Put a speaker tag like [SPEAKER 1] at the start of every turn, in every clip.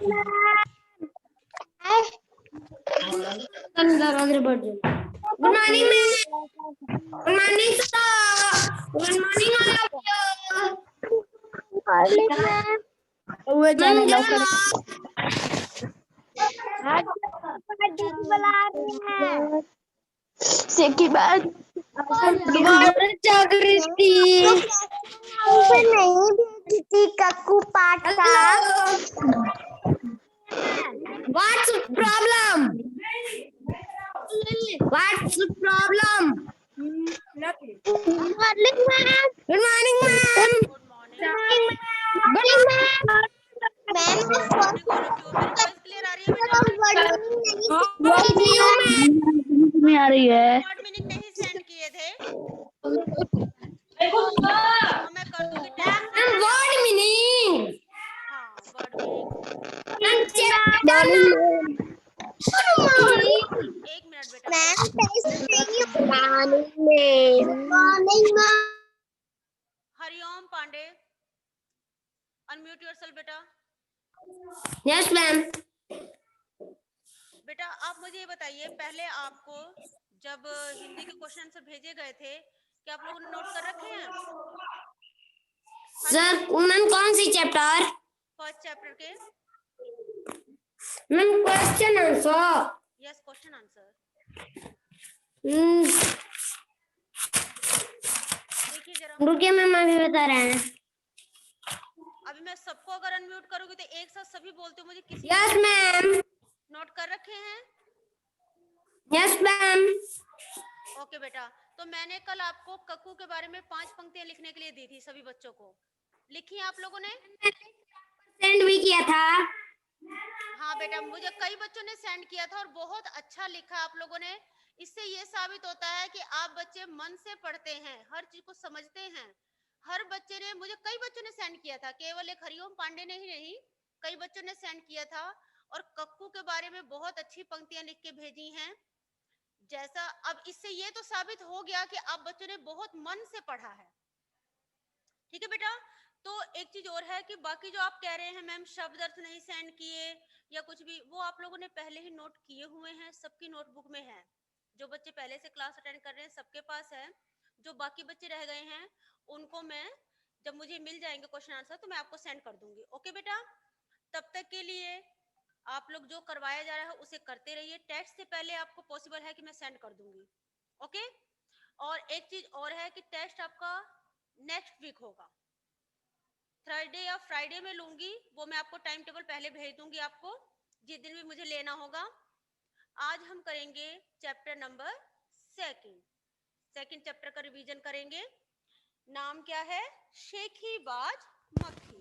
[SPEAKER 1] Good morning ma'am. Good morning sir. Good morning all of you.
[SPEAKER 2] हुए जाने लवकर
[SPEAKER 3] बुला रहे हैं
[SPEAKER 2] की बात
[SPEAKER 1] जागृति
[SPEAKER 3] नहीं भेजी थी कक्कू पाठ का।
[SPEAKER 1] What's the problem? What's the problem?
[SPEAKER 3] Good morning ma'am.
[SPEAKER 1] Good morning, ma'am.
[SPEAKER 3] Good morning ma'am.
[SPEAKER 4] Clear आ रही है बेटा?
[SPEAKER 1] How are you, ma'am?
[SPEAKER 2] नहीं आ रही है।
[SPEAKER 4] वर्ड मीनिंग नहीं सेंड किए थे तो मैं कर दूंगी टेक्स्ट।
[SPEAKER 1] And word meaning.
[SPEAKER 4] हाँ word meaning.
[SPEAKER 1] And chapter number.
[SPEAKER 4] एक मिनट बेटा।
[SPEAKER 3] Ma'am morning ma'am.
[SPEAKER 4] Hariom Pandey unmute yourself बेटा।
[SPEAKER 1] Yes, ma'am.
[SPEAKER 4] बेटा आप मुझे ये बताइए, पहले आपको जब हिंदी के क्वेश्चन आंसर भेजे गए थे क्या आप लोगों ने नोट कर रखे हैं?
[SPEAKER 1] Sir, मैम कौन सी चैप्टर?
[SPEAKER 4] फर्स्ट चैप्टर के।
[SPEAKER 1] Ma'am question answer.
[SPEAKER 4] Yes question answer. देखिए जरा,
[SPEAKER 1] रुकिए मैम अभी बता रहे हैं.
[SPEAKER 4] अभी मैं सबको अगर अनम्यूट करूंगी तो एक साथ सभी बोलते हो, मुझे किसी
[SPEAKER 1] Yes, ma'am.
[SPEAKER 4] नोट कर रखे हैं?
[SPEAKER 1] Yes, ma'am.
[SPEAKER 4] ओके बेटा, तो मैंने कल आपको कक्कू के बारे में 5 पंक्तियां लिखने के लिए दी थी सभी बच्चों को। लिखी आप लोगों ने?
[SPEAKER 1] सेंड भी किया था.
[SPEAKER 4] हाँ बेटा, मुझे कई बच्चों ने सेंड किया था और बहुत अच्छा लिखा आप लोगों ने। इससे ये साबित होता है कि आप बच्चे मन से पढ़ते हैं, हर चीज को समझते हैं। हर बच्चे ने, मुझे कई बच्चों ने सेंड किया था, केवल एक हरिओम पांडे ने ही नहीं, कई बच्चों ने सेंड किया था और कक्कू के बारे में बहुत अच्छी पंक्तियां लिख के भेजी हैं। जैसा अब इससे ये तो साबित हो गया कि आप बच्चों ने बहुत मन से पढ़ा है। ठीक है बेटा, तो एक चीज और है कि बाकी जो आप कह रहे हैं मैम शब्द अर्थ नहीं सेंड किए या कुछ भी, वो आप लोगों ने पहले ही नोट किए हुए हैं, सबकी नोटबुक में है। जो बच्चे पहले से क्लास अटेंड कर रहे हैं सबके पास है। जो बाकी बच्चे रह गए हैं उनको मैं, जब मुझे मिल जाएंगे क्वेश्चन आंसर तो मैं आपको सेंड कर दूंगी। ओके बेटा, तब तक के लिए आप लोग जो करवाया जा रहा है उसे करते रहिए। टेस्ट से पहले आपको पॉसिबल है कि मैं सेंड कर दूंगी। ओके, और एक चीज और है कि टेस्ट आपका नेक्स्ट वीक होगा, थर्सडे या फ्राइडे में लूंगी, वो मैं आपको टाइम टेबल पहले भेज दूंगी आपको, जिस दिन भी मुझे लेना होगा। आज हम करेंगे चैप्टर नंबर सेकंड चैप्टर का रिवीजन करेंगे। नाम क्या है? शेखीबाज मक्खी।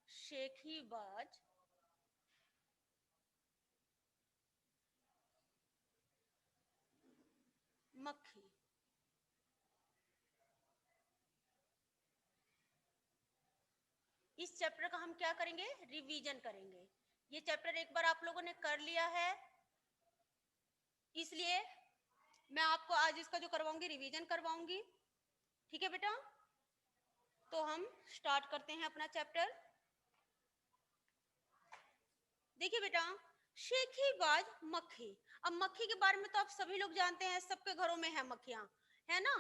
[SPEAKER 4] शेखीबाज मक्खी। इस चैप्टर का हम क्या करेंगे? रिवीजन करेंगे। ये चैप्टर एक बार आप लोगों ने कर लिया है, इसलिए मैं आपको आज इसका जो करवाऊंगी रिवीजन करवाऊंगी। ठीक है बेटा, तो हम स्टार्ट करते हैं अपना चैप्टर। देखिए बेटा, शेखीबाज मक्खी। अब मक्खी के बारे में तो आप सभी लोग जानते हैं, सबके घरों में है मक्खियां, है ना,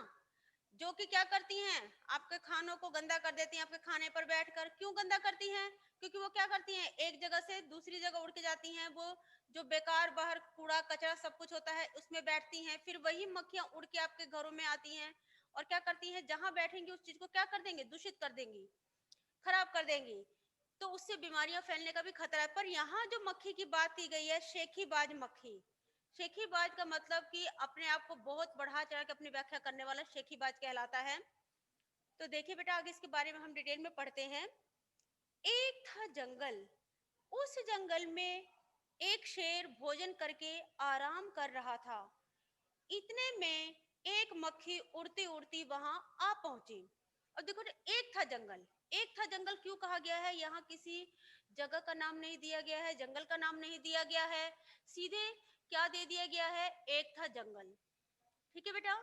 [SPEAKER 4] जो कि क्या करती हैं? आपके खानों को गंदा कर देती हैं। आपके खाने पर बैठकर क्यों गंदा करती हैं? क्योंकि वो क्या करती हैं, एक जगह से दूसरी जगह उड़ के जाती हैं। वो जो बेकार बाहर कूड़ा कचरा सब कुछ होता है उसमें बैठती हैं, फिर वही मक्खियां उड़ के आपके घरों में आती हैं और क्या करती हैं, जहां बैठेंगी उस चीज को क्या कर देंगे? दूषित कर देंगी, खराब कर देंगी, तो उससे बीमारियां फैलने का भी खतरा है। पर यहाँ जो मक्खी की बात की गई है, शेखीबाज मक्खी। शेखीबाज का मतलब कि अपने आप को बहुत बढ़ा चढ़ा के अपनी व्याख्या करने वाला शेखीबाज कहलाता है। तो देखिए बेटा, आगे इसके बारे में हम डिटेल में पढ़ते हैं। एक था जंगल, उस जंगल में एक शेर भोजन करके आराम कर रहा था। इतने में एक मक्खी उड़ती उड़ती वहां आ पहुंची। और देखो, एक था जंगल, एक था जंगल क्यों कहा गया है? यहाँ किसी जगह का नाम नहीं दिया गया है, जंगल का नाम नहीं दिया गया है, सीधे क्या दे दिया गया है? एक था जंगल। ठीक है बेटा,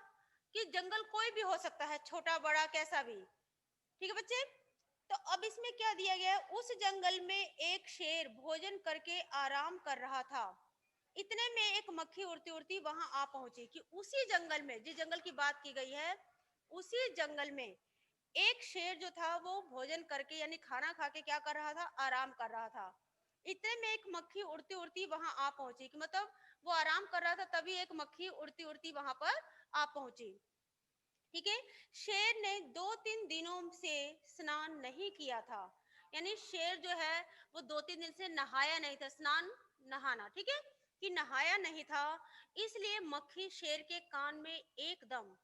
[SPEAKER 4] कि जंगल कोई भी हो सकता है, छोटा बड़ा कैसा भी। ठीक है बच्चे। तो अब इसमें क्या दिया गया है, उस जंगल में एक शेर भोजन करके आराम कर रहा था। इतने में एक मक्खी उड़ती उड़ती वहां आ पहुंची। कि उसी जंगल में, जिस जंगल की बात की गई है, उसी जंगल में एक शेर जो था वो भोजन करके यानी खाना खा के क्या कर रहा था, आराम कर रहा था। इतने में एक मक्खी उड़ती उड़ती वहां आ पहुंची। कि मतलब वो आराम कर रहा था, तभी एक मक्खी उड़ती उड़ती वहां पर आ पहुंची। ठीक है। शेर ने 2-3 दिनों से स्नान नहीं किया था। यानी शेर जो है वो 2-3 दिन से नहाया नहीं था। स्नान, नहाना, ठीक है, कि नहाया नहीं था। इसलिए मक्खी शेर के कान में एकदम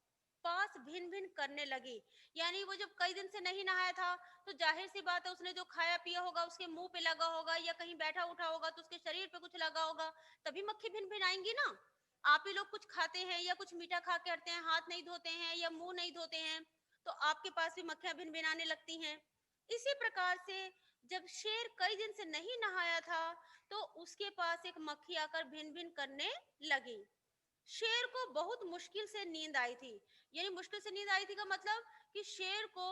[SPEAKER 4] पास भिन भिन करने लगी। यानी वो जब कई दिन से नहीं नहाया था, तो जाहिर सी बात है उसने जो खाया पिया होगा उसके मुंह पे लगा होगा, या कहीं बैठा उठा होगा तो उसके शरीर पे कुछ लगा होगा, तभी मक्खी भिन भिन आएंगी ना। आप ही लोग कुछ खाते हैं या कुछ मीठा खा के हटते हैं, हाथ नहीं धोते हैं या मुंह नहीं धोते हैं, तो आपके पास भी मक्खियां भिन भिनाने लगती हैं। इसी प्रकार से जब शेर कई दिन से नहीं नहाया था, तो उसके पास एक मक्खी आकर भिन भिन करने लगी। शेर को बहुत मुश्किल से नींद आई थी। यानी मुश्किल से नींद आई थी का मतलब कि शेर को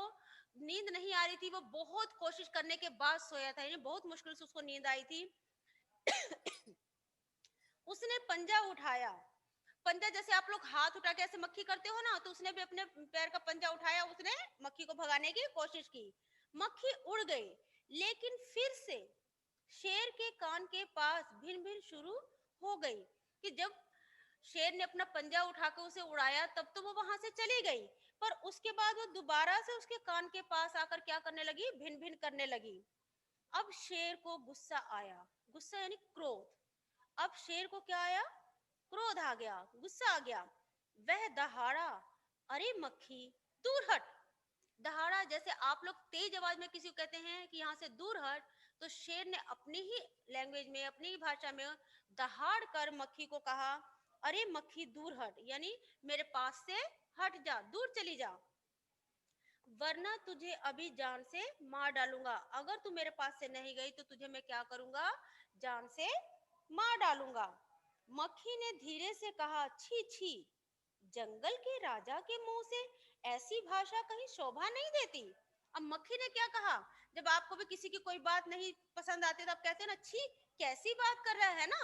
[SPEAKER 4] नींद नहीं आ रही थी, वो बहुत कोशिश करने के बाद सोया था, यानी बहुत मुश्किल से उसको नींद आई थी। उसने पंजा उठाया। पंजा जैसे आप लोग हाथ उठा के ऐसे मक्खी करते हो ना, तो उसने भी अपने पैर का पंजा उठाया, उसने मक्खी को भगाने की कोशिश की। मक्खी उड़ गई, लेकिन फिर से शेर के कान के पास भिन भिन शुरू हो गई। कि जब शेर ने अपना पंजा उठाकर उसे उड़ाया, तब तो वो वहां से चली गई, पर उसके बाद वो दोबारा से उसके कान के पास आकर क्या करने लगी, भिन भिन करने लगी। अब शेर को गुस्सा आया। गुस्सा यानी क्रोध। अब शेर को क्या आया, क्रोध आ गया, गुस्सा आ गया। वह दहाड़ा, अरे मक्खी दूर हट। दहाड़ा जैसे आप लोग तेज आवाज में किसी को कहते हैं कि यहाँ से दूर हट, तो शेर ने अपनी ही लैंग्वेज में, अपनी ही भाषा में दहाड़ कर मक्खी को कहा, अरे मक्खी दूर हट, यानी मेरे पास से हट जा, दूर चली जा, वरना तुझे अभी जान से मार डालूंगा। अगर तू मेरे पास से नहीं गई तो तुझे मैं क्या करूंगा, जान से मार डालूंगा। मक्खी ने धीरे से कहा, छी छी, जंगल के राजा के मुंह से ऐसी भाषा कहीं शोभा नहीं देती। अब मक्खी ने क्या कहा, जब आपको भी किसी की कोई बात नहीं पसंद आती तो आप कहते हैं ना, छी कैसी बात कर रहा है ना।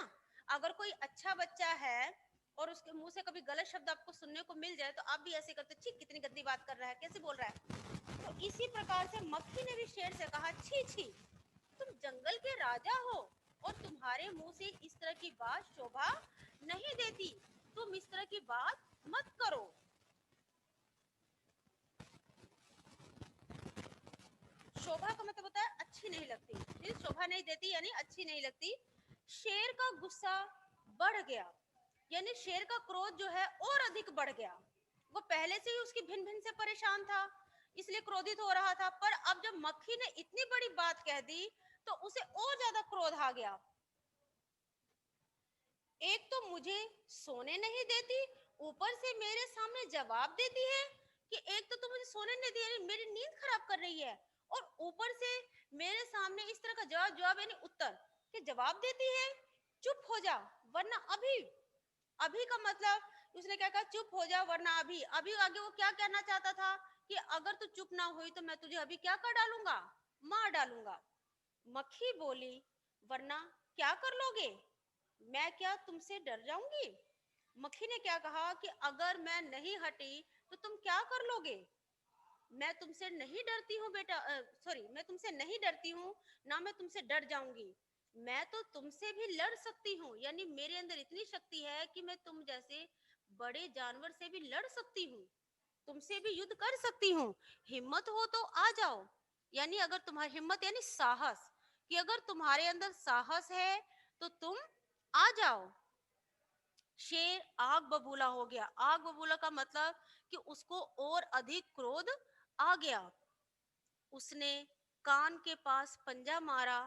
[SPEAKER 4] अगर कोई अच्छा बच्चा है और उसके मुंह से कभी गलत शब्द आपको सुनने को मिल जाए, तो आप भी ऐसे करते, छी कितनी गंदी बात कर रहा है, कैसे बोल रहा है। तो इसी प्रकार से मक्खी ने भी शेर से कहा, छी छी, तुम जंगल के राजा हो और तुम्हारे मुंह से इस तरह की बात शोभा नहीं देती, तुम इस तरह की बात मत करो। शोभा का मतलब होता है अच्छी नहीं लगती, शोभा नहीं देती यानी अच्छी नहीं लगती। शेर का गुस्सा बढ़ गया, यानी शेर का क्रोध जो है और अधिक बढ़ गया। वो पहले से ही उसकी भिन भिन से परेशान था, इसलिए क्रोधित हो रहा था, पर अब जब मक्खी ने इतनी बड़ी बात कह दी तो उसे और ज्यादा क्रोध आ गया। एक तो मुझे सोने नहीं देती, ऊपर से मेरे सामने जवाब देती है कि एक तो तुम मुझे सोने नहीं दे रही, मेरी नींद खराब कर रही है, और ऊपर से मेरे सामने इस तरह का जवाब, जवाब यानी उत्तर के जवाब देती है, चुप हो जा वरना अभी। अभी का मतलब उसने क्या कहा, चुप हो जा वरना अभी। अभी आगे वो क्या कहना चाहता था कि अगर तू चुप ना हुई तो मैं तुझे अभी क्या कर डालूंगा, मार डालूंगा। मक्खी बोली, वरना क्या कर लोगे, मैं क्या तुमसे डर जाऊंगी। मक्खी ने क्या कहा कि अगर मैं नहीं हटी तो तुम क्या कर लोगे। मैं तुमसे नहीं डरती हूँ बेटा, सॉरी, मैं तुमसे नहीं डरती हूँ, ना मैं तुमसे डर जाऊंगी। मैं तो तुमसे भी लड़ सकती हूँ, यानी मेरे अंदर इतनी शक्ति है कि मैं तुम जैसे बड़े जानवर से भी लड़ सकती हूँ, तुमसे भी युद्ध कर सकती हूँ। हिम्मत हो तो आ जाओ, यानी अगर तुम्हारी हिम्मत यानी साहस, कि अगर तुम्हारे अंदर साहस है तो तुम आ जाओ। शेर आग बबूला हो गया। आग बबूला का मतलब कि उसको और अधिक क्रोध आ गया। उसने कान के पास पंजा मारा,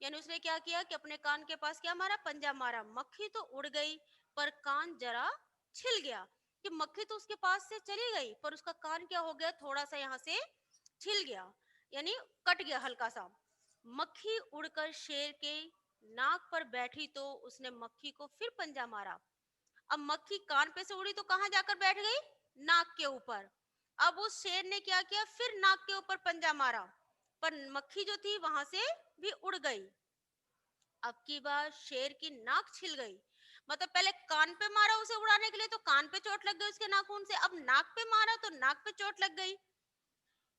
[SPEAKER 4] यानी उसने क्या किया कि अपने कान के पास क्या मारा, पंजा मारा। मक्खी तो उड़ गई पर कान जरा छिल गया। कि मक्खी तो उसके पास से चली गई पर उसका कान क्या हो गया, थोड़ा सा यहाँ से छिल गया, यानी कट गया हल्का सा। मक्खी उड़कर शेर के नाक पर बैठी तो उसने मक्खी को फिर पंजा मारा। अब मक्खी कान पे से उड़ी तो कहां जाकर बैठ गई, नाक के ऊपर। अब उस शेर ने क्या किया, फिर नाक के ऊपर पंजा मारा, पर मक्खी जो थी वहां से भी उड़ गई। अब की बार शेर की नाक छिल गई। मतलब पहले कान पे मारा उसे उड़ाने के लिए तो कान पे चोट लग गई उसके नाखून से, अब नाक पे मारा तो नाक पे चोट लग गई।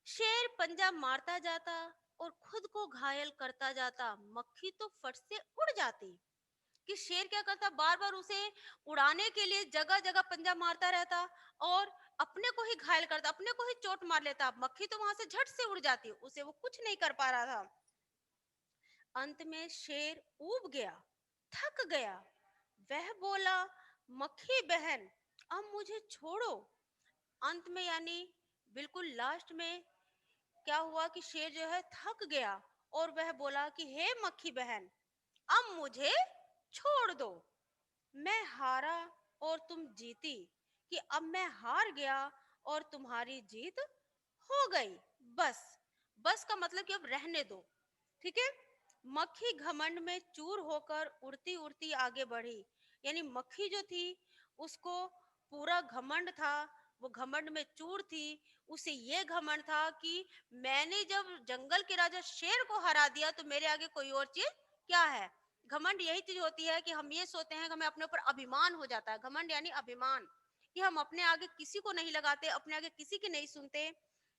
[SPEAKER 4] शेर पंजा मारता जाता और खुद को घायल करता जाता, मक्खी तो फट से उड़ जाती। कि शेर क्या करता, बार बार उसे उड़ाने के लिए जगह जगह पंजा मारता रहता और अपने को ही घायल करता, अपने को ही चोट मार लेता। मक्खी तो वहां से झट से उड़ जाती, उसे वो कुछ नहीं कर पा रहा था। अंत में शेर ऊब गया, थक गया। वह बोला, मक्खी बहन अब मुझे छोड़ो। अंत में यानी बिल्कुल लास्ट में क्या हुआ कि शेर जो है थक गया और वह बोला कि हे मक्खी बहन अब मुझे छोड़ दो। मैं हारा और तुम जीती, कि अब मैं हार गया और तुम्हारी जीत हो गई। बस, बस का मतलब कि अब रहने दो, ठीक है। मक्खी घमंड में चूर होकर उड़ती उड़ती आगे बढ़ी। यानी मक्खी जो थी उसको पूरा घमंड था, वो घमंड में चूर थी। उसे ये घमंड था कि मैंने जब जंगल के राजा शेर को हरा दिया तो मेरे आगे कोई और चीज क्या है। घमंड यही चीज होती है कि हम ये सोचते हैं कि हमें अपने ऊपर अभिमान हो जाता है। घमंड यानी अभिमान, कि हम अपने आगे किसी को नहीं लगाते, अपने आगे किसी की नहीं सुनते।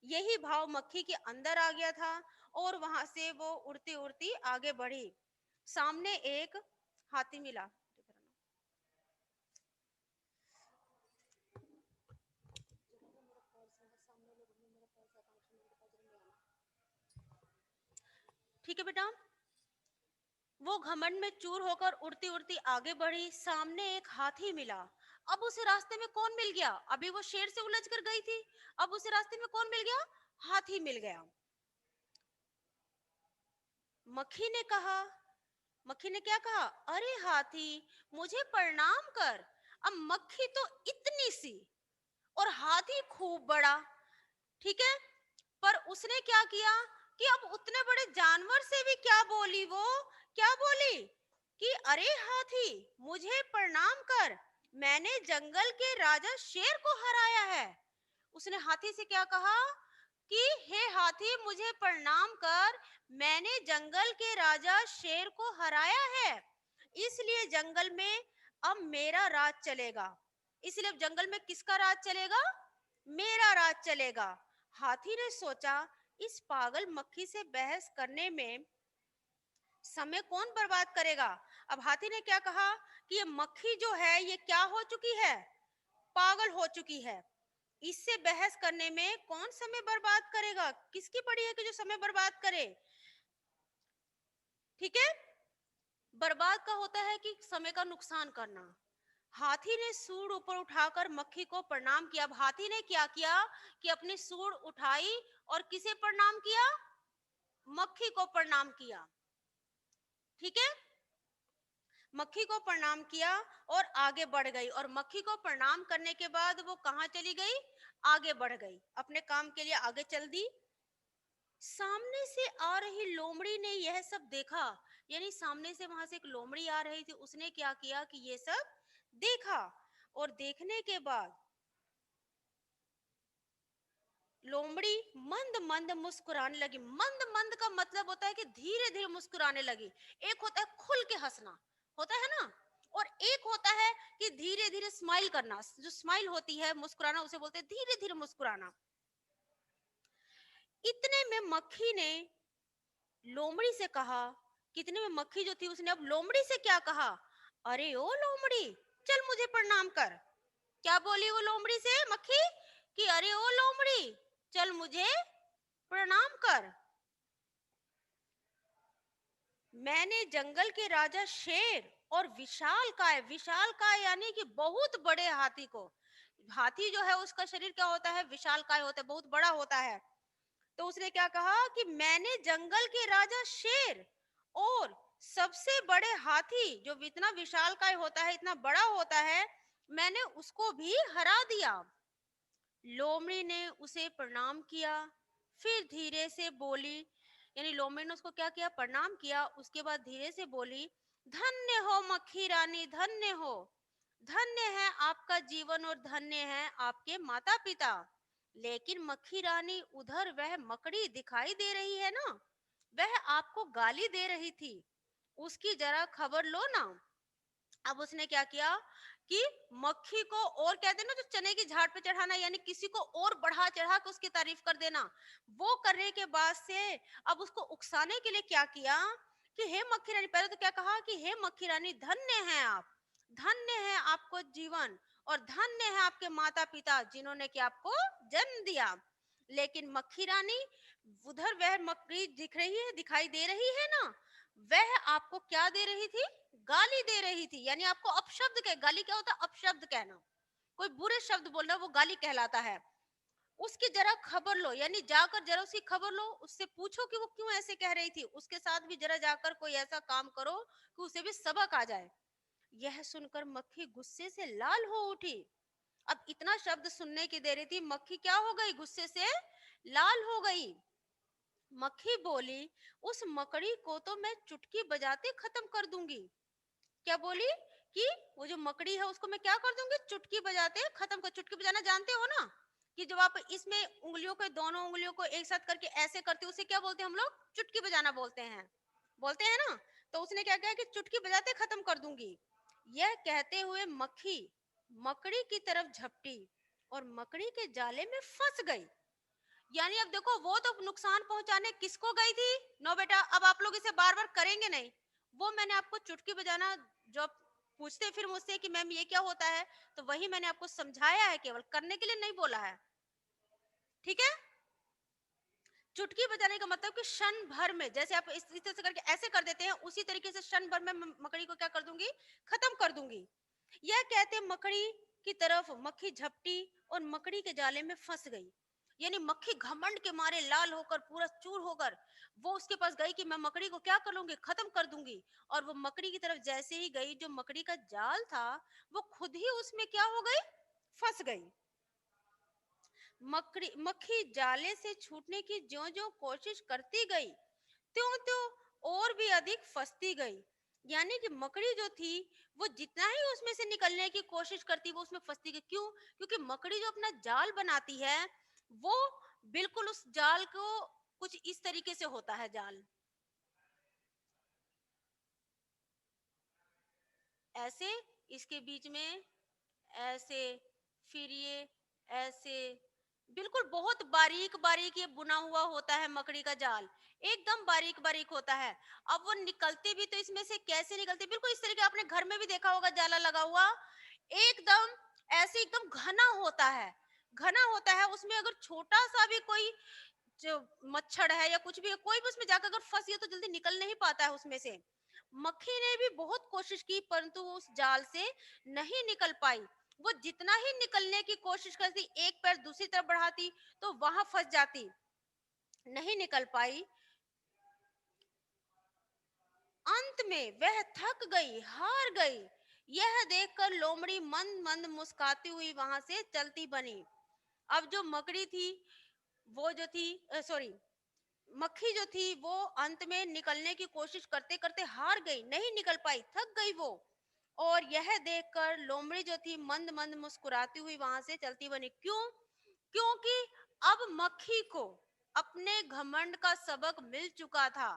[SPEAKER 4] यही भाव मक्खी के अंदर आ गया था और वहां से वो उड़ती उड़ती आगे बढ़ी। सामने एक हाथी मिला। ठीक है बेटा, वो घमंड में चूर होकर उड़ती उड़ती आगे बढ़ी। सामने एक हाथी मिला। अब उसे रास्ते में कौन मिल गया, अभी वो शेर से उलझ कर गई थी, अब उसे रास्ते में कौन मिल गया, हाथी मिल गया। मक्खी ने कहा, मक्खी ने क्या कहा, अरे हाथी मुझे प्रणाम कर। अब मक्खी तो इतनी सी और हाथी खूब बड़ा, ठीक है। पर उसने क्या किया कि अब उतने बड़े जानवर से भी क्या बोली, वो क्या बोली कि अरे हाथी मुझे प्रणाम कर, मैंने जंगल के राजा शेर को हराया है। उसने हाथी से क्या कहा कि हे हाथी मुझे प्रणाम कर, मैंने जंगल के राजा शेर को हराया है, इसलिए जंगल में अब मेरा राज चलेगा। इसलिए अब जंगल में किसका राज चलेगा, मेरा राज चलेगा। हाथी ने सोचा इस पागल मक्खी से बहस करने में समय कौन बर्बाद करेगा। अब हाथी ने क्या कहा कि ये मक्खी जो है ये क्या हो चुकी है, पागल हो चुकी है, इससे बहस करने में कौन समय बर्बाद करेगा, किसकी पड़ी है कि जो समय बर्बाद करे। ठीक है, बर्बाद का होता है कि समय का नुकसान करना। हाथी ने सूंड ऊपर उठाकर मक्खी को प्रणाम किया। अब हाथी ने क्या किया कि अपनी सूंड उठाई और किसे प्रणाम किया, मक्खी को प्रणाम किया। ठीक है, मक्खी को प्रणाम किया और आगे बढ़ गई। और मक्खी को प्रणाम करने के बाद वो कहां चली गई, आगे बढ़ गई, अपने काम के लिए आगे चल दी। सामने से आ रही लोमड़ी ने यह सब देखा। यानी सामने से वहां से एक लोमड़ी आ रही थी, उसने क्या किया कि ये सब देखा। और देखने के बाद लोमड़ी मंद मंद मुस्कुराने लगी। मंद मंद का मतलब होता है कि धीरे धीरे मुस्कुराने लगी। एक होता है खुल के हंसना, होता है ना, और एक होता है कि धीरे धीरे स्माइल करना। जो स्माइल होती है, मुस्कुराना, उसे बोलते हैं धीरे धीरे मुस्कुराना। इतने में मक्खी ने लोमड़ी से कहा, कितने में मक्खी जो थी उसने अब लोमड़ी से क्या कहा, अरे ओ लोमड़ी चल मुझे प्रणाम कर। क्या बोली वो लोमड़ी से मक्खी कि अरे ओ लोमड़ी चल मुझे प्रणाम कर, मैंने जंगल के राजा शेर और विशाल काय यानी कि बहुत बड़े हाथी को, हाथी जो है उसका शरीर क्या होता है, विशाल काय होता है, बहुत बड़ा होता है। तो उसने क्या कहा कि मैंने जंगल के राजा शेर और सबसे बड़े हाथी जो इतना विशालकाय होता है, इतना बड़ा होता है, मैंने उसको भी हरा दिया। लोमड़ी ने उसे प्रणाम किया, फिर धीरे से बोली, यानी लोमड़ी ने उसको क्या किया, प्रणाम किया। उसके बाद धीरे से बोली, धन्य हो मक्खी रानी, धन्य हो, धन्य है आपका जीवन और धन्य है आपके माता पिता। लेकिन मक्खी रानी उधर वह मकड़ी दिखाई दे रही है ना, वह आपको गाली दे रही थी, उसकी जरा खबर लो ना। अब उसने क्या किया कि मक्खी को, और कहते हैं ना जो चने की झाड़ पे चढ़ाना, यानी किसी को और बढ़ा चढ़ा के उसकी तारीफ कर देना, वो करने के बाद से अब उसको उकसाने के लिए क्या किया कि हे मक्खी रानी, पहले तो क्या कहा कि हे मक्खी रानी, धन्य हैं आप, धन्य है आपको जीवन, और धन्य है आपके माता पिता जिन्होंने कि आपको जन्म दिया। लेकिन मक्खी रानी, उधर वह मकड़ी दिख रही है, दिखाई दे रही है ना, वह आपको क्या दे रही थी, गाली दे रही थी, यानी आपको अपशब्द कह, गाली क्या होता है, अपशब्द कहना, कोई बुरे शब्द बोल रहा है वो गाली कहलाता है। उसकी जरा खबर लो, यानी जाकर जरा उसकी खबर लो, उससे पूछो कि वो क्यों ऐसे कह रही थी, उसके साथ भी जरा जाकर कोई ऐसा काम करो कि उसे भी सबक आ जाए। यह सुनकर मक्खी गुस्से से लाल हो उठी। अब इतना शब्द सुनने की दे रही थी, मक्खी क्या हो गई, गुस्से से लाल हो गई। मक्खी बोली, उस मकड़ी को तो मैं चुटकी बजाते खत्म कर दूंगी। क्या बोली कि वो जो मकड़ी है उसको मैं क्या कर दूंगी, चुटकी बजाते खत्म कर। चुटकी बजाना जानते हो ना, कि जब आप इसमें उंगलियों को, दोनों उंगलियों को एक साथ करके ऐसे करते हो, उसे क्या बोलते हैं हम लोग, चुटकी बजाना बोलते हैं, बोलते हैं ना। तो उसने क्या किया कि चुटकी बजाते खत्म कर दूंगी। यह कहते हुए मक्खी मकड़ी की तरफ झपटी और मकड़ी के जाले में फंस गई। यानी अब देखो, वो तो नुकसान पहुंचाने किसको गई थी, नो बेटा, अब आप लोग इसे बार बार करेंगे नहीं। वो मैंने आपको चुटकी बजाना, जब पूछते फिर मुझसे कि मैम ये क्या होता है, तो वही मैंने आपको समझाया है, केवल करने के लिए नहीं बोला है, ठीक है। चुटकी बजाने का मतलब कि क्षण भर में, जैसे आप इस तरह से करके ऐसे कर देते हैं, उसी तरीके से क्षण भर में मकड़ी को क्या कर दूंगी, खत्म कर दूंगी। यह कहते मकड़ी की तरफ मक्खी झपटी और मकड़ी के जाले में फंस गई। यानी मक्खी घमंड के मारे लाल होकर, पूरा चूर होकर वो उसके पास गई कि मैं मकड़ी को क्या कर लूंगी, खत्म कर दूंगी। और वो मकड़ी की तरफ जैसे ही गई, जो मकड़ी का जाल था वो खुद ही उसमें क्या हो गई, फंस गई। मक्खी जाले से छूटने की ज्यों-ज्यों कोशिश करती गई, त्यों-त्यों और भी अधिक फंसती गई। यानी कि मकड़ी जो थी, वो जितना ही उसमें से निकलने की कोशिश करती, वो उसमें फंसती गई। क्यों? क्योंकि मकड़ी जो अपना जाल बनाती है, वो बिल्कुल उस जाल को कुछ इस तरीके से होता है जाल, ऐसे, इसके बीच में ऐसे, फिर ये ऐसे, बिल्कुल बहुत बारीक बारीक ये बुना हुआ होता है मकड़ी का जाल, एकदम बारीक बारीक होता है। अब वो निकलते भी तो इसमें से कैसे निकलते, बिल्कुल इस तरीके, आपने घर में भी देखा होगा जाला लगा हुआ, एकदम ऐसे एकदम घना होता है, घना होता है। उसमें अगर छोटा सा भी कोई जो मच्छर है या कुछ भी है, कोई भी उसमें जाकर अगर फंस गया तो जल्दी निकल नहीं पाता है उसमें से। मक्खी ने भी बहुत कोशिश की, परंतु वो उस जाल से नहीं निकल पाई। वो जितना ही निकलने की कोशिश करती, एक पैर दूसरी तरफ बढ़ाती, तो वहां फंस जाती, नहीं निकल पाई। अंत में वह थक गई, हार गई। यह देखकर लोमड़ी मंद मंद मुस्कुराती हुई वहां से चलती बनी। अब जो मकड़ी थी, वो जो थी, सॉरी, मक्खी जो थी, वो अंत में निकलने की कोशिश करते करते हार गई, नहीं निकल पाई, थक गई वो। और यह देखकर लोमड़ी जो थी मंद मंद मुस्कुराती हुई वहां से चलती बनी। क्यों? क्योंकि अब मक्खी को अपने घमंड का सबक मिल चुका था।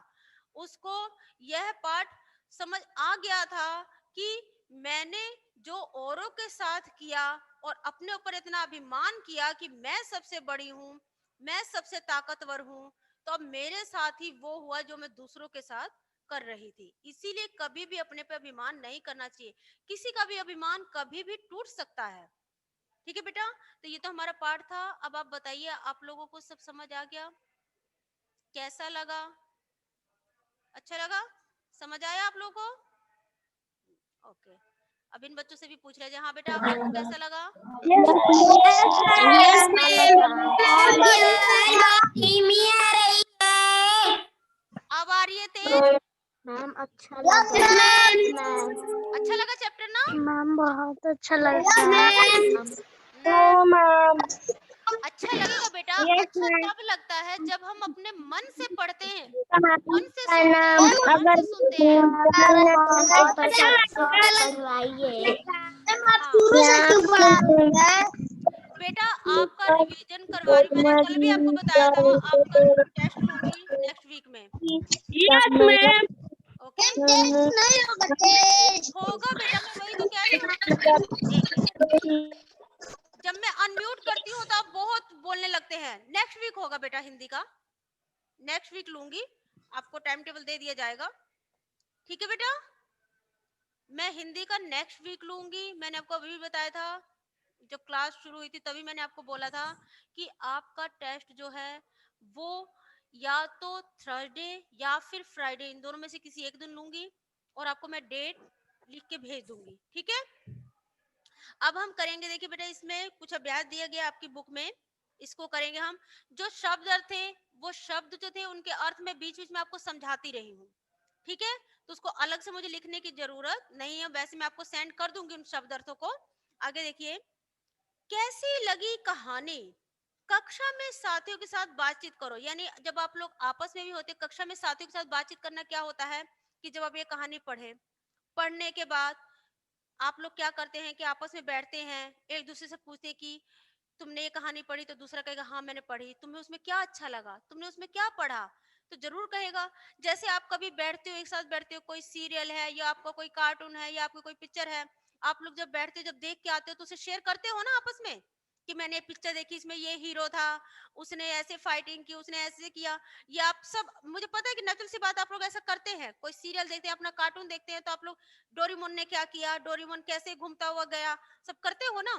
[SPEAKER 4] उसको यह पाठ समझ आ गया था कि मैंने जो औरों के साथ किया और अपने ऊपर इतना अभिमान किया कि मैं सबसे बड़ी हूँ, मैं सबसे ताकतवर हूँ, तो अब मेरे साथ ही वो हुआ जो मैं दूसरों के साथ कर रही थी। इसीलिए कभी भी अपने पे अभिमान नहीं करना चाहिए। किसी का भी अभिमान कभी भी टूट सकता है। ठीक है बेटा, तो ये तो हमारा पाठ था। अब आप बताइए, आप लोगों को सब समझ आ गया? कैसा लगा? अच्छा लगा? समझ आया आप लोगों को? ओके। अब इन बच्चों से भी पूछ रहे हैं, हाँ बेटा आप लोगों को कैसा लगा?
[SPEAKER 1] यस धीमी आ रही है।
[SPEAKER 4] अब आ रही है तेज?
[SPEAKER 2] मैम अच्छा लगा,
[SPEAKER 4] अच्छा लगा चैप्टर ना?
[SPEAKER 2] मैम बहुत अच्छा लगा।
[SPEAKER 4] मैम अच्छा लगेगा बेटा, अच्छा तब लगता है जब हम अपने मन से पढ़ते हैं, मन से सुनते हैं, मन से सुनते हैं। बेटा आपका रिवीजन करवा रही हूँ, मैंने कल भी आपको बताया था, आपका टेस्ट लूंगी नेक्स्ट वीक में।
[SPEAKER 1] Yes ma'am.
[SPEAKER 4] ओके
[SPEAKER 3] टेस्ट नहीं होगा टेस्ट।
[SPEAKER 4] होगा बेटा, मैं वही तो कह रही हूँ। एक मिनट, जब मैं अनम्यूट करती हूँ तो आप बहुत बोलने लगते हैं। नेक्स्ट वीक होगा बेटा हिंदी का, नेक्स्ट वीक लूंगी, आपको टाइम टेबल दे दिया जाएगा। ठीक है बेटा, मैं हिंदी का नेक्स्ट वीक लूंगी। मैंने आपको अभी भी बताया था, जब क्लास शुरू हुई थी तभी मैंने आपको बोला था कि आपका टेस्ट जो है वो या तो थर्सडे या फिर फ्राइडे, इन दोनों में से किसी एक दिन लूंगी और आपको मैं डेट लिख के भेज दूंगी। ठीक है, अब हम करेंगे, देखिए बेटा इसमें कुछ अभ्यास दिया गया आपकी बुक में, इसको करेंगे हम। जो शब्द अर्थ थे, वो शब्द जो थे उनके अर्थ में बीच बीच में आपको समझाती रही हूँ। ठीक है, तो उसको अलग से मुझे लिखने की जरूरत नहीं है, वैसे मैं आपको सेंड कर दूंगी उन शब्द अर्थों को। आगे देखिए, कैसी लगी कहानी? कक्षा में साथियों के साथ बातचीत करो। यानी जब आप लोग आपस में भी होते, कक्षा में साथियों के साथ बातचीत करना क्या होता है कि जब आप ये कहानी पढ़े, पढ़ने के बाद आप लोग क्या करते हैं कि आपस में बैठते हैं, एक दूसरे से पूछते हैं कि तुमने ये कहानी पढ़ी, तो दूसरा कहेगा हाँ मैंने पढ़ी, तुम्हें उसमें क्या अच्छा लगा, तुमने उसमें क्या पढ़ा, तो जरूर कहेगा। जैसे आप कभी बैठते हो, एक साथ बैठते हो, कोई सीरियल है या आपका कोई कार्टून है या आपकी कोई पिक्चर है, आप लोग जब बैठते हो, जब देख के आते हो तो उसे शेयर करते हो ना आपस में कि मैंने पिक्चर देखी, इसमें ये हीरो था, उसने ऐसे फाइटिंग की, उसने ऐसे किया। ये आप सब, मुझे पता है कि नेचुरल सी बात, आप लोग ऐसा करते हैं। कोई सीरियल देखते हैं, अपना कार्टून देखते हैं, तो आप लोग डोरेमोन ने क्या किया, डोरेमोन कैसे घूमता हुआ गया, सब करते हो ना।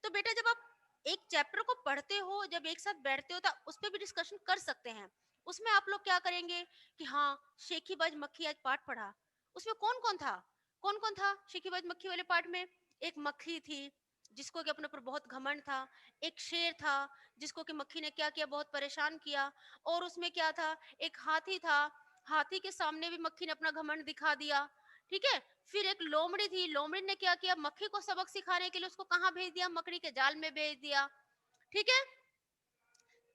[SPEAKER 4] तो बेटा जब आप एक चैप्टर को पढ़ते हो, जब एक साथ बैठते हो, तो उस पर भी डिस्कशन कर सकते हैं। उसमें आप लोग क्या करेंगे कि हाँ, शेखीबाज मक्खी आज पाठ पढ़ा, उसमें कौन कौन था, कौन कौन था शेखीबाज मक्खी वाले पाठ में? एक मक्खी थी जिसको कि अपने ऊपर बहुत घमंड था, एक शेर था जिसको कि मक्खी ने क्या किया, बहुत परेशान किया, और उसमें क्या था, एक हाथी था, हाथी के सामने भी मक्खी ने अपना घमंड दिखा दिया। ठीक है, फिर एक लोमड़ी थी, लोमड़ी ने क्या किया, मक्खी को सबक सिखाने के लिए उसको कहाँ भेज दिया, मकड़ी के जाल में भेज दिया। ठीक है,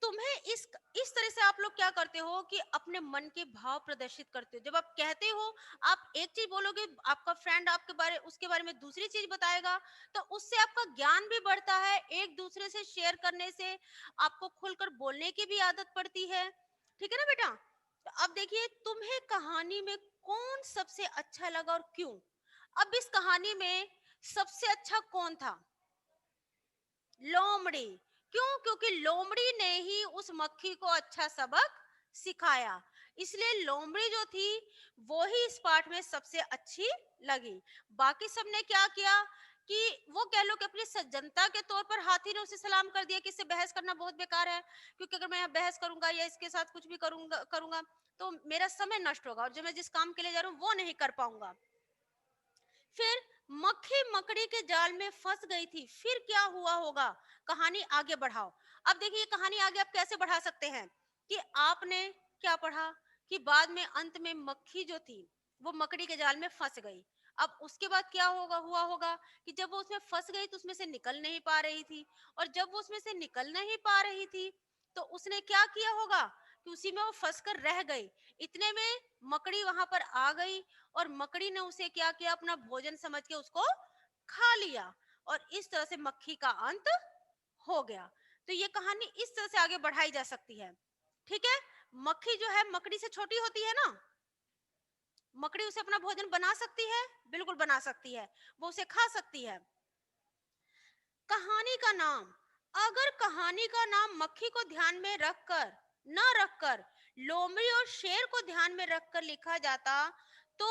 [SPEAKER 4] तुम्हें इस तरह से आप लोग क्या करते हो कि अपने मन के भाव प्रदर्शित करते हो। जब आप कहते हो, आप एक चीज बोलोगे, आपका फ्रेंड आपके बारे, उसके बारे में दूसरी चीज बताएगा, तो उससे आपका ज्ञान भी बढ़ता है, एक दूसरे से शेयर करने से आपको खुलकर बोलने की भी आदत पड़ती है। ठीक है ना बेटा, तो अब देखिए, तुम्हें कहानी में कौन सबसे अच्छा लगा और क्यों? अब इस कहानी में सबसे अच्छा कौन था? लोमड़ी। क्यों? क्योंकि लोमड़ी ने ही उस मक्खी को अच्छा सबक सिखाया, इसलिए लोमड़ी जो थी वो ही इस पाठ में सबसे अच्छी लगी। बाकी सब ने क्या किया कि वो कह लो कि अपनी सज्जनता के तौर पर हाथी ने उसे सलाम कर दिया कि इससे बहस करना बहुत बेकार है, क्योंकि अगर मैं यहाँ बहस करूंगा या इसके साथ कुछ भी करूंगा करूंगा तो मेरा समय नष्ट होगा और जो मैं जिस काम के लिए जा रहा हूँ वो नहीं कर पाऊंगा। फिर मक्खी मकड़ी के जाल में फंस गई थी, फिर क्या हुआ होगा? कहानी आगे बढ़ाओ। अब देखिए, कहानी आगे आप कैसे बढ़ा सकते हैं कि आपने क्या पढ़ा कि बाद में अंत में मक्खी जो थी वो मकड़ी के जाल में फंस गई। अब उसके बाद क्या होगा, हुआ होगा कि जब वो उसमें फंस गई तो उसमें से निकल नहीं पा रही थी, और जब वो उसमें से निकल नहीं पा रही थी तो उसने क्या किया होगा कि उसी में वो फंस कर रह गई। इतने में मकड़ी वहां पर आ गई और मकड़ी ने उसे क्या किया, अपना भोजन समझ के उसको खा लिया, और इस तरह से मक्खी का अंत हो गया। तो ये कहानी इस तरह से आगे बढ़ाई जा सकती है। ठीक है, मक्खी जो है मकड़ी से छोटी होती है ना, मकड़ी उसे अपना भोजन बना सकती है, बिल्कुल बना सकती है, वो उसे खा सकती है। कहानी का नाम, अगर कहानी का नाम मक्खी को ध्यान में रखकर, न रखकर लोमड़ी और शेर को ध्यान में रखकर लिखा जाता तो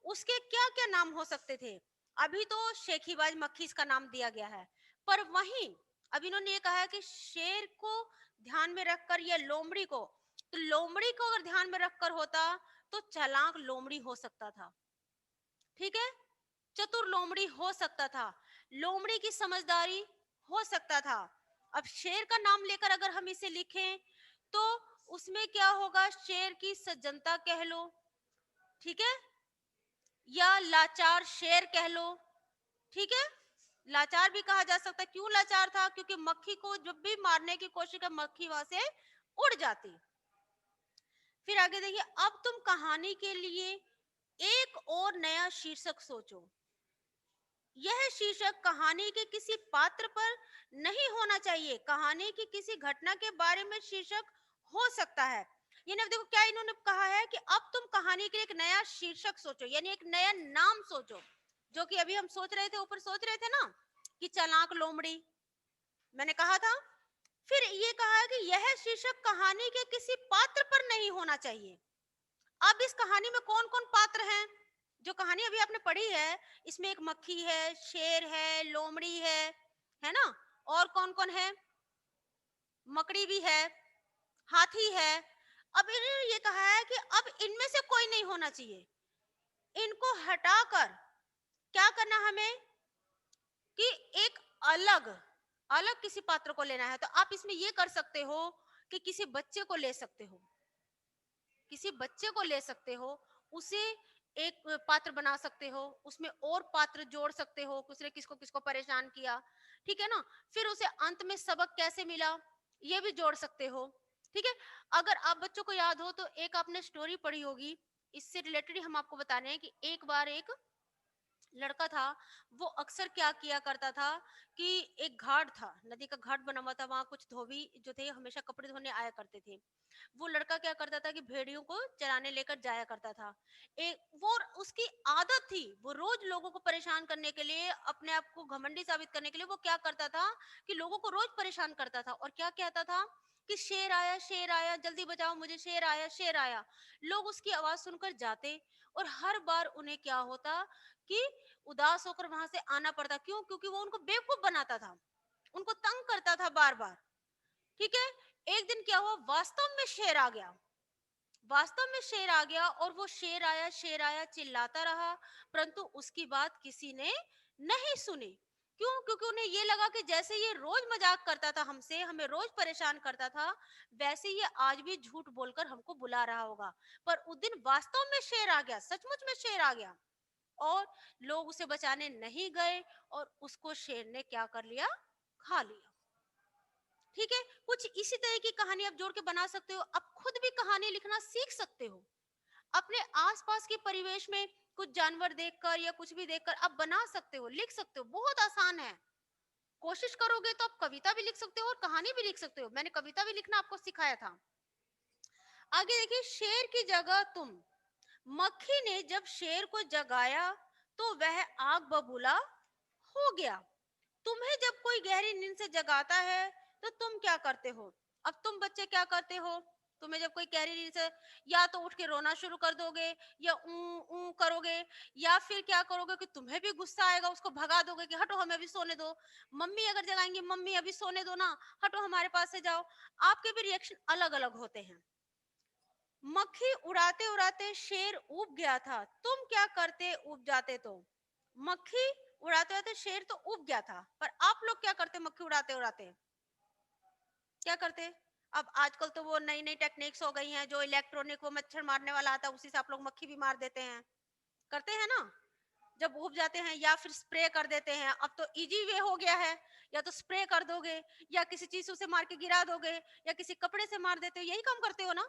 [SPEAKER 4] उसके क्या क्या नाम हो सकते थे? अभी तो शेखीबाज मक्खी इसका नाम दिया गया है, पर वहीं अब इन्होंने ये कहा है कि शेर को ध्यान में रखकर या लोमड़ी को, तो लोमड़ी को अगर ध्यान में रखकर होता तो चालाक लोमड़ी हो सकता था। ठीक है, चतुर लोमड़ी हो सकता था, लोमड़ी की समझदारी हो सकता था। अब शेर का नाम लेकर अगर हम इसे लिखें तो उसमें क्या होगा, शेर की सज्जनता कह लो, ठीक है, या लाचार शेर कह लो। ठीक है, लाचार भी कहा जा सकता है। क्यों लाचार था? क्योंकि मक्खी को जब भी मारने की कोशिश कर, मक्खी वहां से उड़ जाती। फिर आगे देखिए, अब तुम कहानी के लिए एक और नया शीर्षक सोचो। यह शीर्षक कहानी के किसी पात्र पर नहीं होना चाहिए, कहानी की किसी घटना के बारे में शीर्षक हो सकता है। ये ना देखो क्या इन्होंने कहा है कि अब तुम कहानी के लिए एक नया शीर्षक सोचो, यानी एक नया नाम सोचो, जो कि अभी हम सोच रहे थे, ऊपर सोच रहे थे ना कि चालाक लोमड़ी, मैंने कहा था। फिर ये कहा है कि यह शीर्षक कहानी के किसी पात्र पर नहीं होना चाहिए। अब इस कहानी में कौन कौन पात्र हैं? जो कहानी अभी आपने पढ़ी है, इसमें एक मक्खी है, शेर है, लोमड़ी है ना? और कौन कौन है? मकड़ी भी है, हाथी है। अब इन्होंने ये कहा है कि अब इनमें से कोई नहीं होना चाहिए, इनको हटाकर क्या करना हमें कि एक अलग अलग किसी पात्र को लेना है। तो आप इसमें ये कर सकते हो कि किसी बच्चे को ले सकते हो, किसी बच्चे को ले सकते हो, उसे एक पात्र बना सकते हो, उसमें और पात्र जोड़ सकते हो, उसने किसको किसको परेशान किया, ठीक है ना? फिर उसे अंत में सबक कैसे मिला, ये भी जोड़ सकते हो, ठीक है? अगर आप बच्चों को याद हो तो एक आपने स्टोरी पढ़ी होगी, इससे रिलेटेड हम आपको बता रहे हैं कि एक बार एक लड़का था, वो अक्सर क्या किया करता था कि एक घाट था, नदी का घाट बना हुआ था, वहां कुछ धोबी जो थे हमेशा कपड़े धोने आया करते थे। वो लड़का क्या करता था कि भेड़ियों को चराने लेकर जाया करता था। एक वो उसकी आदत थी, वो रोज लोगों को परेशान करने के लिए, अपने आप को घमंडी साबित करने के लिए वो क्या करता था कि लोगों को रोज परेशान करता था और क्या कहता था कि शेर आया जल्दी बचाओ मुझे, शेर आया। लोग उसकी आवाज सुनकर जाते और हर बार उन्हें क्या होता कि उदास होकर वहां से आना पड़ता। क्यों? क्योंकि वो उनको बेवकूफ बनाता था, उनको तंग करता था बार बार, ठीक है? एक दिन क्या हुआ, वास्तव में शेर आ गया, वास्तव में शेर आ गया और वो शेर आया चिल्लाता रहा, परंतु उसकी बात किसी ने नहीं सुनी। क्यों? क्योंकि उन्हें ये लगा कि जैसे ये रोज मजाक करता था हमसे, हमें रोज परेशान करता था, वैसे ये आज भी झूठ बोलकर हमको बुला रहा होगा। पर उस दिन वास्तव में शेर आ गया, सचमुच में शेर आ गया और लोग उसे बचाने नहीं गए और उसको शेर ने क्या कर लिया, खा लिया। ठीक है? कुछ इसी तरह की कहानी आप जोड़ के बना सकते हो। आप खुद भी कहानी लिखना सीख सकते हो, अपने आसपास के परिवेश में कुछ जानवर देखकर या कुछ भी देखकर आप बना सकते हो, लिख सकते हो, बहुत आसान है। कोशिश करोगे तो आप कविता भी लिख सकते हो और कहानी भी लिख सकते हो। मैंने कविता भी लिखना आपको सिखाया था। आगे देखिए, शेर की जगह तुम। मक्खी ने जब शेर को जगाया तो वह आग बबूला हो गया। तुम्हें जब कोई गहरी नींद से जगाता है तो तुम क्या करते हो? अब तुम बच्चे क्या करते हो? तुम्हें जब कोई गहरी नींद से, या तो उठ के रोना शुरू कर दोगे, या ऊ ऊ करोगे, या फिर क्या करोगे कि तुम्हें भी गुस्सा आएगा, उसको भगा दोगे कि हटो हमें अभी सोने दो। मम्मी अगर जगाएंगी, मम्मी अभी सोने दो ना, हटो हमारे पास से जाओ। आपके भी रिएक्शन अलग अलग होते हैं। मक्खी उड़ाते उड़ाते शेर ऊब गया था, तुम क्या करते ऊब जाते तो? मक्खी उड़ाते उड़ाते शेर तो ऊब गया था, पर आप लोग क्या करते मक्खी उड़ाते उड़ाते? क्या करते? अब आजकल तो वो नई नई टेक्निक्स हो गई हैं, जो इलेक्ट्रॉनिक वो मच्छर मारने वाला आता है, उसी से आप लोग मक्खी भी मार देते हैं, करते हैं ना? जब ऊब जाते हैं, या फिर स्प्रे कर देते हैं। अब तो इजी वे हो गया है, या तो स्प्रे कर दोगे, या किसी चीज से उसे मार के गिरा दोगे, या किसी कपड़े से मार देते हो। यही काम करते हो ना?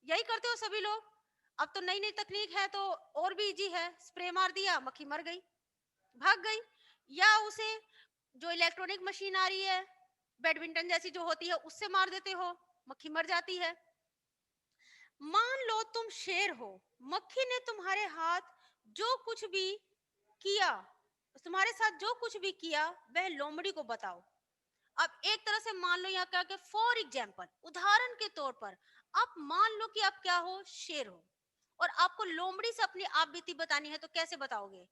[SPEAKER 4] यही करते हो सभी लोग। अब तो नई नई तकनीक है तो और भी इजी है, स्प्रे मार दिया, मक्खी मर गई, भाग गई। या उसे जो इलेक्ट्रॉनिक मशीन आ रही है, बैडमिंटन जैसी जो होती है, उससे मार देते हो, मक्खी मर जाती है। मान लो तुम शेर हो, मक्खी ने तुम्हारे हाथ जो कुछ भी किया, तुम्हारे साथ जो कुछ भी किया, वह लोमड़ी को बताओ। अब एक तरह से मान लो यहाँ क्या क्या, फॉर एग्जाम्पल, उदाहरण के तौर पर, आप मान लो कि आप क्या हो, शेर हो, और आपको लोमड़ी से अपनी आप बीती बतानी है, तो कैसे बताओगे,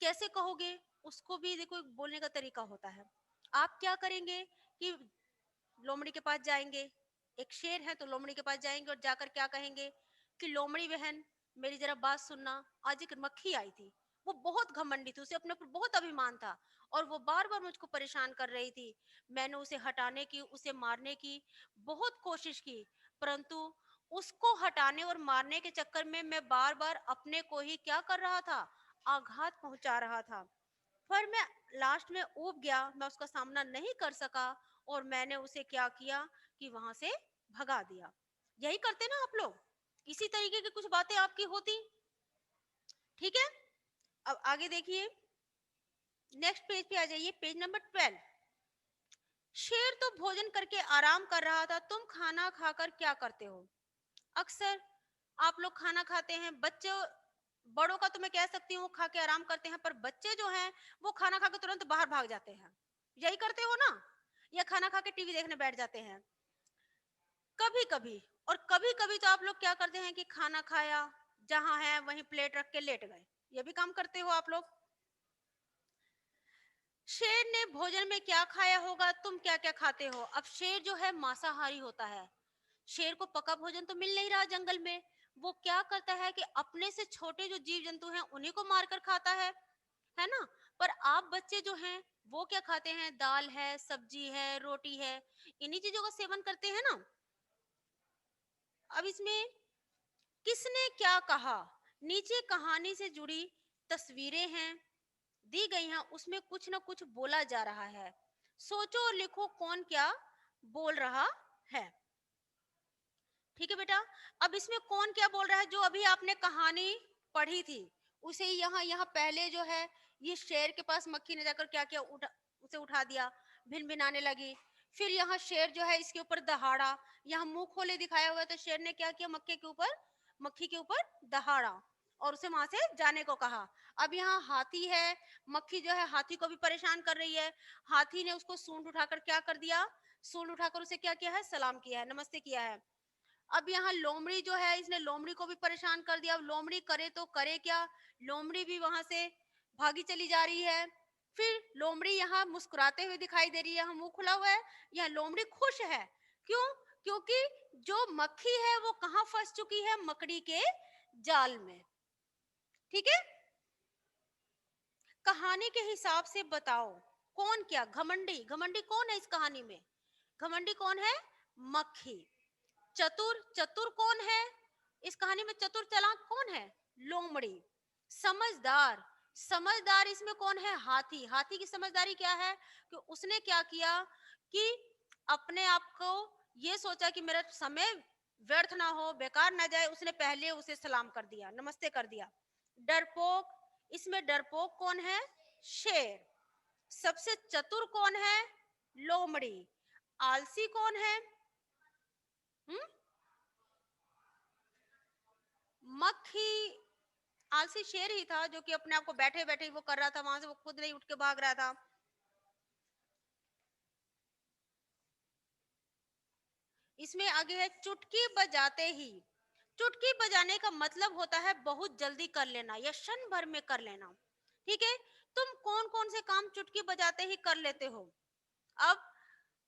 [SPEAKER 4] कैसे कहोगे? उसको भी देखो एक बोलने का तरीका होता है। आप क्या करेंगे कि लोमड़ी के पास जाएंगे, एक शेर है तो लोमड़ी के पास जाएंगे और जाकर क्या कहेंगे कि लोमड़ी बहन, मेरी जरा बात सुनना। आज एक मक्खी आई थी, वो बहुत घमंडी थी, उसे अपने ऊपर बहुत अभिमान था और वो बार बार मुझको परेशान कर रही थी। मैंने उसे हटाने की, उसे मारने की बहुत कोशिश की, परंतु उसको हटाने और मारने के चक्कर में मैं बार बार अपने को ही क्या कर रहा था, आघात पहुंचा रहा था। पर मैं लास्ट में ऊब गया, मैं उसका सामना नहीं कर सका और मैंने उसे क्या किया कि वहां से भगा दिया। यही करते ना आप लोग, इसी तरीके की कुछ बातें आपकी होती। ठीक है? अब आगे देखिए, नेक्स्ट पेज पे आ जाइए, पेज नंबर 12। शेर तो भोजन करके आराम कर रहा था, तुम खाना खाकर क्या करते हो? अक्सर आप लोग खाना खाते हैं, बच्चे बड़ों का तो मैं कह सकती हूँ खा के आराम करते हैं, पर बच्चे जो हैं वो खाना खा के तुरंत बाहर भाग जाते हैं। यही करते हो ना? या खाना खा के टीवी देखने बैठ जाते हैं कभी कभी। और कभी कभी तो आप लोग क्या करते हैं कि खाना खाया, जहां है वहीं प्लेट रख के लेट गए। ये भी काम करते हो आप लोग। शेर ने भोजन में क्या खाया होगा, तुम क्या क्या खाते हो? अब शेर जो है मांसाहारी होता है। शेर को पका भोजन तो मिल नहीं रहा जंगल में। वो क्या करता है कि अपने से छोटे जो जीव जंतु हैं उन्हीं को मारकर खाता है ना? पर आप बच्चे जो हैं वो क्या खाते हैं? दाल है, सब्जी है, रोटी है, इन्हीं चीजों का सेवन करते हैं ना। अब इसमें किसने क्या कहा, नीचे कहानी से जुड़ी तस्वीरें हैं दी गई हैं, उसमें कुछ ना कुछ बोला जा रहा है। सोचो और लिखो कौन क्या बोल रहा है। ठीक है बेटा। अब इसमें कौन क्या बोल रहा है? जो अभी आपने कहानी पढ़ी थी उसे ही यहाँ यहाँ पहले जो है, ये शेर के पास मक्खी ने जाकर क्या किया, उसे उठा दिया, भिन भिनाने लगी। फिर यहाँ शेर जो है इसके ऊपर दहाड़ा, यहाँ मुंह खोले दिखाया हुआ है, तो शेर ने क्या किया, मक्खी के ऊपर दहाड़ा और उसे वहां से जाने को कहा। अब यहाँ हाथी है, मक्खी जो है हाथी को भी परेशान कर रही है। हाथी ने उसको सूंड उठाकर क्या कर दिया, सूंड उठाकर उसे क्या किया है, सलाम किया है, नमस्ते किया है। अब यहाँ लोमड़ी जो है, इसने लोमड़ी को भी परेशान कर दिया। अब लोमड़ी करे तो करे क्या, लोमड़ी भी वहां से भागी चली जा रही है। फिर लोमड़ी यहाँ मुस्कुराते हुए दिखाई दे रही है, यहाँ मुंह खुला हुआ है। यहाँ लोमड़ी खुश है, क्यों? क्योंकि जो मक्खी है वो कहाँ फंस चुकी है, मकड़ी के जाल में। ठीक है। कहानी के हिसाब से बताओ कौन क्या, घमंडी, घमंडी कौन है इस कहानी में? घमंडी कौन है? मक्खी। चतुर, चतुर कौन है इस कहानी में? चतुर चालाक कौन है? लोमड़ी। समझदार, समझदार इसमें कौन है? हाथी। हाथी की समझदारी क्या है कि उसने क्या किया कि अपने आप को ये सोचा कि मेरा समय व्यर्थ ना हो, बेकार ना जाए, उसने पहले उसे सलाम कर दिया, नमस्ते कर दिया। डरपोक, इसमें डरपोक कौन है? शेर। सबसे चतुर कौन है? लोमड़ी। आलसी कौन है? हम्म, मक्खी। आलसी शेर ही था जो कि अपने आप को बैठे बैठे वो कर रहा था, वहां से वो खुद नहीं उठ के भाग रहा था। इसमें आगे है चुटकी बजाते ही। चुटकी बजाने का मतलब होता है बहुत जल्दी कर लेना या क्षण भर में कर लेना। ठीक है। तुम कौन कौन से काम चुटकी बजाते ही कर लेते हो? अब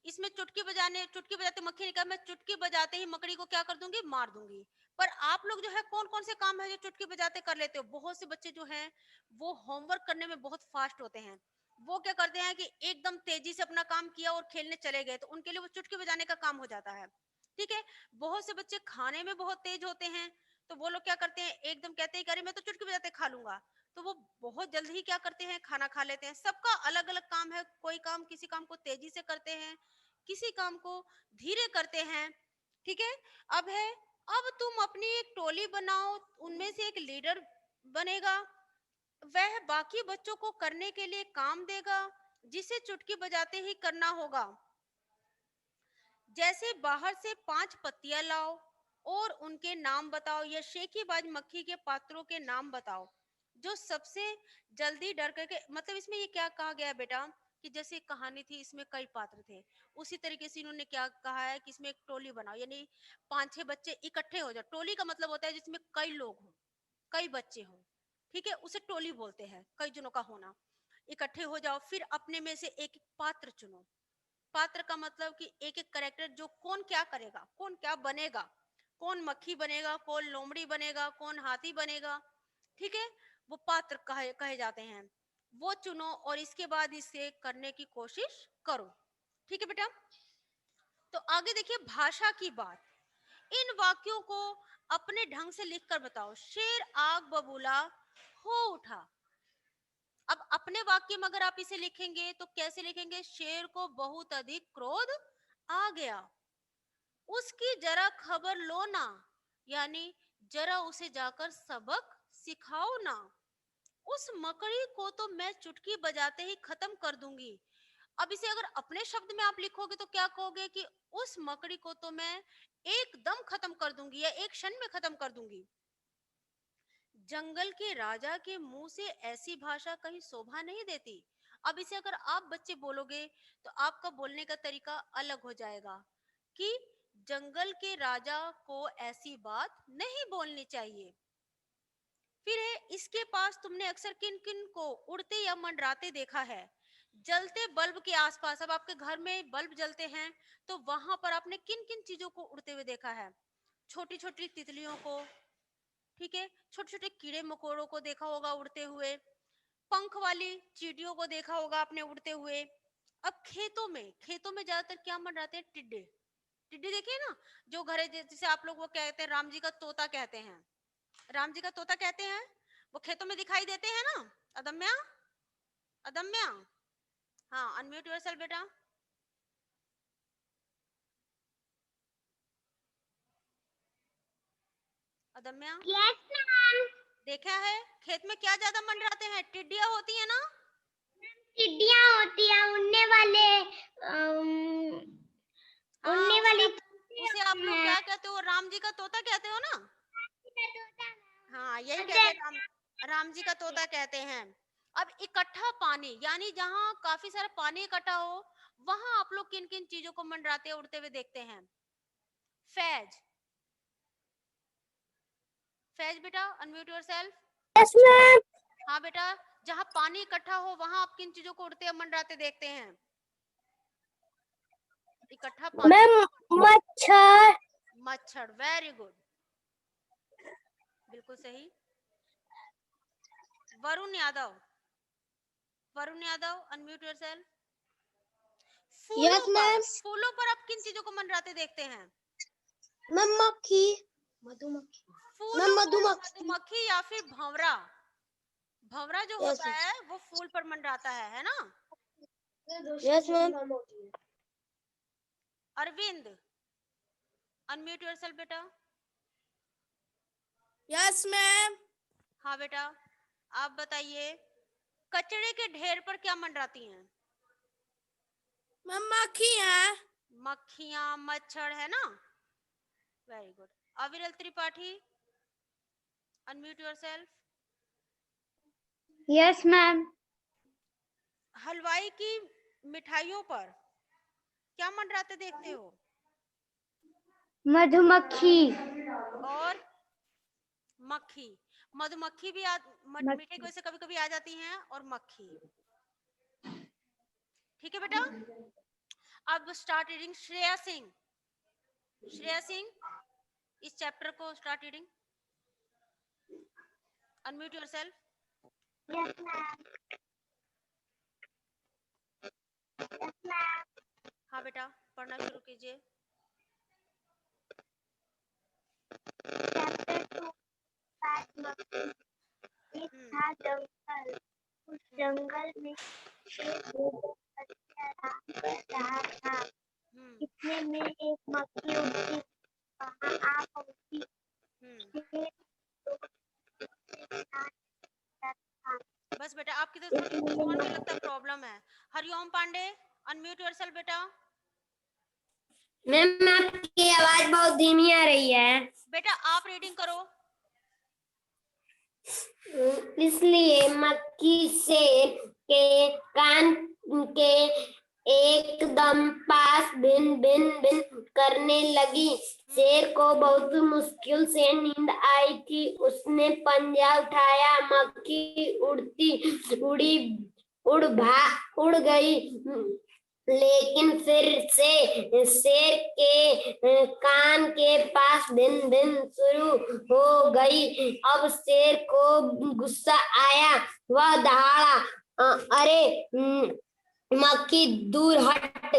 [SPEAKER 4] इसमें चुटकी बजाते मक्खी ने कहा मैं चुटकी बजाते ही मकड़ी को क्या कर दूंगी, मार दूंगी। पर आप लोग जो है कौन कौन से काम है जो चुटकी बजाते कर लेते हो? बहुत से बच्चे जो हैं वो होमवर्क करने में बहुत फास्ट होते हैं। वो क्या करते हैं कि एकदम तेजी से अपना काम किया और खेलने चले गए, तो उनके लिए वो चुटकी बजाने का काम हो जाता है। ठीक है। बहुत से बच्चे खाने में बहुत तेज होते हैं, तो वो लोग क्या करते हैं, एकदम कहते हैं कि अरे मैं तो चुटकी बजाते खा लूंगा, तो वो बहुत जल्द ही क्या करते हैं, खाना खा लेते हैं। सबका अलग अलग काम है, कोई काम किसी काम को तेजी से करते हैं, किसी काम को धीरे करते हैं। ठीक है। अब है, अब तुम अपनी एक टोली बनाओ, उनमें से एक लीडर बनेगा, वह बाकी बच्चों को करने के लिए काम देगा जिसे चुटकी बजाते ही करना होगा। जैसे बाहर से 5 पत्तियां लाओ और उनके नाम बताओ, या शेखीबाज मक्खी के पात्रों के नाम बताओ जो सबसे जल्दी डर करके, मतलब इसमें ये क्या कहा गया है बेटा कि जैसे एक कहानी थी इसमें कई पात्र थे, उसी तरीके से इन्होंने क्या कहा है कि इसमें एक टोली बनाओ, यानी 5-6 बच्चे इकट्ठे हो जाओ। टोली का मतलब होता है जिसमें कई लोग हों, कई बच्चे हों। ठीक है, उसे टोली बोलते हैं, कई जनों का होना। इकट्ठे हो जाओ, फिर अपने में से एक पात्र चुनो। पात्र का मतलब कि एक एक करेक्टर, जो कौन क्या करेगा, कौन क्या बनेगा, कौन मक्खी बनेगा, कौन लोमड़ी बनेगा, कौन हाथी बनेगा। ठीक है। वो पात्र कहे जाते हैं। वो चुनो और इसके बाद इसे करने की कोशिश करो। ठीक है बेटा। तो आगे देखिए भाषा की बात। इन वाक्यों को अपने ढंग से लिखकर बताओ। शेर आग बबूला हो उठा। अब अपने वाक्य में अगर आप इसे लिखेंगे तो कैसे लिखेंगे? शेर को बहुत अधिक क्रोध आ गया, उसकी जरा खबर लो ना, यानी जरा उसे जाकर सबक सिखाओ ना। उस मकड़ी को तो मैं चुटकी बजाते ही खत्म कर दूंगी। अब इसे अगर अपने शब्द में आप लिखोगे तो क्या कहोगे कि उस मकड़ी को तो मैं एकदम खत्म कर दूंगी या एक क्षण में खत्म कर दूंगी। जंगल के राजा के मुंह से ऐसी भाषा कहीं शोभा नहीं देती। अब इसे अगर आप बच्चे बोलोगे तो आपका बोलने का तरीका अलग हो जाएगा कि जंगल के राजा को ऐसी बात नहीं बोलनी चाहिए। फिर है, इसके पास तुमने अक्सर किन किन को उड़ते या मंडराते देखा है? जलते बल्ब के आसपास। अब आपके घर में बल्ब जलते हैं तो वहां पर आपने किन किन चीजों को उड़ते हुए देखा है? छोटी छोटी तितलियों को, ठीक है, छोटे छोटे कीड़े मकोड़ों को देखा होगा उड़ते हुए, पंख वाली चींटियों को देखा होगा आपने उड़ते हुए। अब खेतों में ज्यादातर क्या मंडराते हैं? टिड्डे। टिड्डे देखिए ना, जो घरे जैसे आप लोग वो कहते हैं राम जी का तोता कहते हैं, राम जी का तोता कहते हैं, वो खेतों में दिखाई देते हैं ना। अदम्या, अदम्या, हाँ अनम्यूट योरसेल्फ बेटा। अदम्या,
[SPEAKER 3] यस मैम।
[SPEAKER 4] देखा है खेत में क्या ज्यादा मंडराते हैं? टिड्डियां होती है ना।
[SPEAKER 3] टिड्डियां होती है, उड़ने वाले
[SPEAKER 4] हाँ,
[SPEAKER 3] उड़ने वाली
[SPEAKER 4] उसे आप लोग क्या कहते हो? राम जी का तोता कहते हो ना। हाँ यही कहते हैं, राम जी का तोता कहते हैं। अब इकट्ठा पानी, यानी जहाँ काफी सारा पानी इकट्ठा हो वहां आप लोग किन किन चीजों को मंडराते उड़ते हुए देखते हैं? फैज, फैज बेटा अनम्यूट योरसेल्फ।
[SPEAKER 1] Yes ma'am.
[SPEAKER 4] हाँ बेटा, जहाँ पानी इकट्ठा हो वहां आप किन चीजों को उड़ते या मंडराते देखते हैं? इकट्ठा पानी।
[SPEAKER 1] मैम मच्छर।
[SPEAKER 4] मच्छर, वेरी गुड, बिल्कुल सही। Varun Yadav, Varun Yadav unmute yourself.
[SPEAKER 3] Yes ma'am.
[SPEAKER 4] फूलों पर आप किन चीजों को मंडराते देखते हैं?
[SPEAKER 3] मैम मक्खी, मधुमक्खी।
[SPEAKER 4] फूलों पर मधुमक्खी या फिर भंवरा। भंवरा जो होता है वो फूल पर मंडराता है ना।
[SPEAKER 3] Yes ma'am.
[SPEAKER 4] Arvind unmute yourself बेटा।
[SPEAKER 1] Yes ma'am.
[SPEAKER 4] हाँ बेटा, आप बताइए कचरे के ढेर पर क्या मंडराती हैं?
[SPEAKER 1] मैम मक्खियाँ।
[SPEAKER 4] मक्खियां, मच्छर, है ना। Very good. Aviral Tripathi unmute yourself.
[SPEAKER 3] Yes ma'am.
[SPEAKER 4] हलवाई की मिठाइयों पर क्या मंडराते देखते हो?
[SPEAKER 3] मधुमक्खी
[SPEAKER 4] और मक्खी। मधुमक्खी भी मीठे की वजह से कभी कभी आ जाती हैं, और मक्खी। ठीक है बेटा, अब स्टार्ट रीडिंग। श्रेया सिंह, श्रेया सिंह इस चैप्टर को start reading. Unmute yourself.
[SPEAKER 3] Yes ma'am.
[SPEAKER 4] हाँ बेटा, पढ़ना शुरू कीजिए।
[SPEAKER 3] एक था जंगल, उस जंगल में एक अच्छा आराम कर रहा था। इतने में एक मक्खी उड़ती वहां आ पहुंची।
[SPEAKER 4] बस बेटा, आपकी तो थोड़ी फोन में लगता प्रॉब्लम है। हरिओम पांडे अनम्यूट योरसेल्फ बेटा।
[SPEAKER 1] मैम आपकी आवाज बहुत धीमी आ रही है।
[SPEAKER 4] बेटा आप रीडिंग करो।
[SPEAKER 1] इसलिए मक्खी शेर के कान के एकदम पास भिन भिन भिन करने लगी। शेर को बहुत मुश्किल से नींद आई थी। उसने पंजा उठाया, मक्खी उड़ गई, लेकिन फिर से शेर के कान के पास भिन भिन शुरू हो गई। अब शेर को गुस्सा आया, वह दहाड़ा, अरे मक्खी दूर हट,